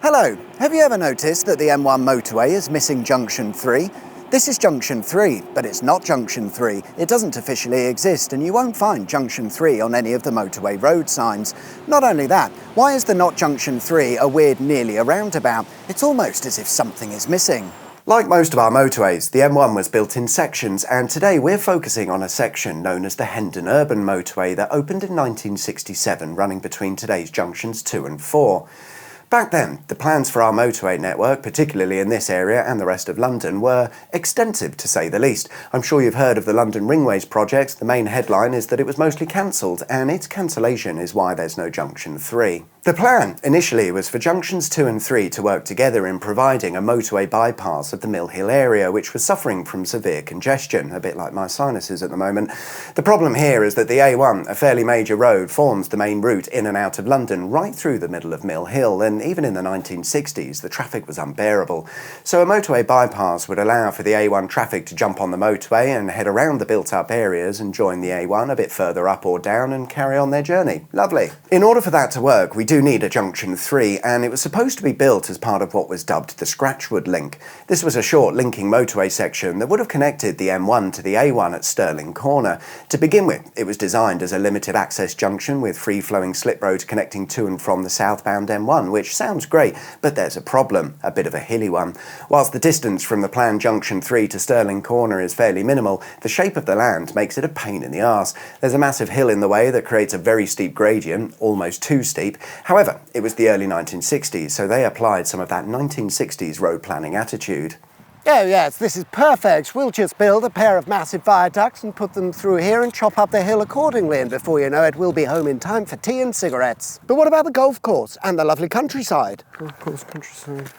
Hello, have you ever noticed that the M1 motorway is missing Junction 3? This is Junction 3, but it's not Junction 3. It doesn't officially exist, and you won't find Junction 3 on any of the motorway road signs. Not only that, why is the not Junction 3 a weird nearly a roundabout? It's almost as if something is missing. Like most of our motorways, the M1 was built in sections, and today we're focusing on a section known as the Hendon Urban Motorway that opened in 1967, running between today's junctions 2 and 4. Back then, the plans for our motorway network, particularly in this area and the rest of London, were extensive to say the least. I'm sure you've heard of the London ringways project. The main headline is that it was mostly cancelled, and its cancellation is why there's no Junction 3. The plan initially was for junctions 2 and 3 to work together in providing a motorway bypass of the Mill Hill area, which was suffering from severe congestion, a bit like my sinuses at the moment. The problem here is that the A1, a fairly major road, forms the main route in and out of London right through the middle of Mill Hill, and even in the 1960s the traffic was unbearable. So a motorway bypass would allow for the A1 traffic to jump on the motorway and head around the built-up areas and join the A1 a bit further up or down and carry on their journey. Lovely. In order for that to work, we do need a Junction 3, and it was supposed to be built as part of what was dubbed the Scratchwood Link. This was a short linking motorway section that would have connected the M1 to the A1 at Stirling Corner. To begin with, it was designed as a limited access junction with free-flowing slip roads connecting to and from the southbound M1, which sounds great, but there's a problem, a bit of a hilly one. Whilst the distance from the planned Junction 3 to Stirling Corner is fairly minimal, the shape of the land makes it a pain in the arse. There's a massive hill in the way that creates a very steep gradient, almost too steep. However, it was the early 1960s, so they applied some of that 1960s road planning attitude. Oh yes, this is perfect. We'll just build a pair of massive viaducts and put them through here and chop up the hill accordingly, and before you know it, we'll be home in time for tea and cigarettes. But what about the golf course and the lovely countryside? Golf course, countryside.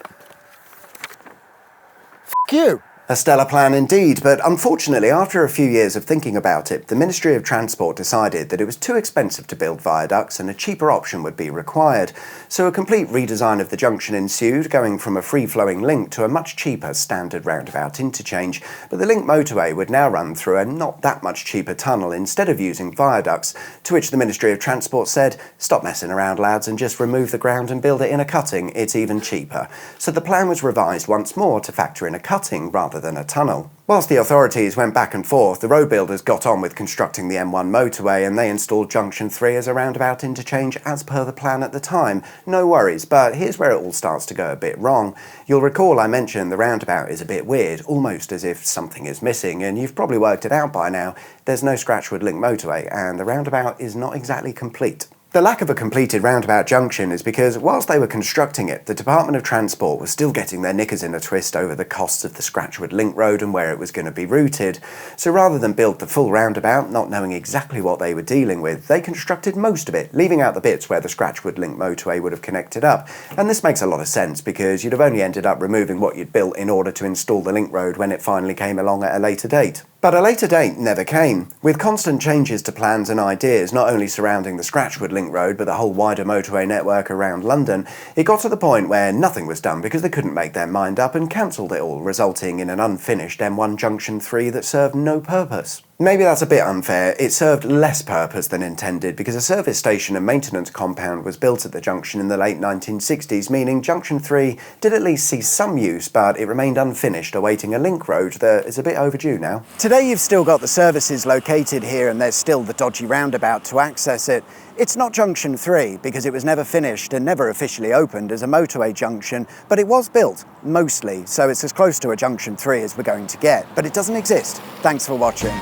F*** you! A stellar plan indeed, but unfortunately after a few years of thinking about it, the Ministry of Transport decided that it was too expensive to build viaducts and a cheaper option would be required. So a complete redesign of the junction ensued, going from a free-flowing link to a much cheaper standard roundabout interchange. But the link motorway would now run through a not that much cheaper tunnel instead of using viaducts, to which the Ministry of Transport said, "Stop messing around lads and just remove the ground and build it in a cutting, it's even cheaper." So the plan was revised once more to factor in a cutting rather than a tunnel. Whilst the authorities went back and forth, the road builders got on with constructing the M1 motorway, and they installed Junction 3 as a roundabout interchange as per the plan at the time. No worries, but here's where it all starts to go a bit wrong. You'll recall I mentioned the roundabout is a bit weird, almost as if something is missing, and you've probably worked it out by now. There's no Scratchwood Link motorway, and the roundabout is not exactly complete. The lack of a completed roundabout junction is because, whilst they were constructing it, the Department of Transport was still getting their knickers in a twist over the costs of the Scratchwood Link Road and where it was going to be routed. So rather than build the full roundabout, not knowing exactly what they were dealing with, they constructed most of it, leaving out the bits where the Scratchwood Link motorway would have connected up. And this makes a lot of sense, because you'd have only ended up removing what you'd built in order to install the link road when it finally came along at a later date. But a later date never came. With constant changes to plans and ideas, not only surrounding the Scratchwood Link Road, but the whole wider motorway network around London, it got to the point where nothing was done because they couldn't make their mind up and cancelled it all, resulting in an unfinished M1 Junction 3 that served no purpose. Maybe that's a bit unfair. It served less purpose than intended, because a service station and maintenance compound was built at the junction in the late 1960s, meaning Junction 3 did at least see some use, but it remained unfinished, awaiting a link road that is a bit overdue now. Today you've still got the services located here, and there's still the dodgy roundabout to access it. It's not Junction 3 because it was never finished and never officially opened as a motorway junction, but it was built, mostly, so it's as close to a Junction 3 as we're going to get. But it doesn't exist. Thanks for watching.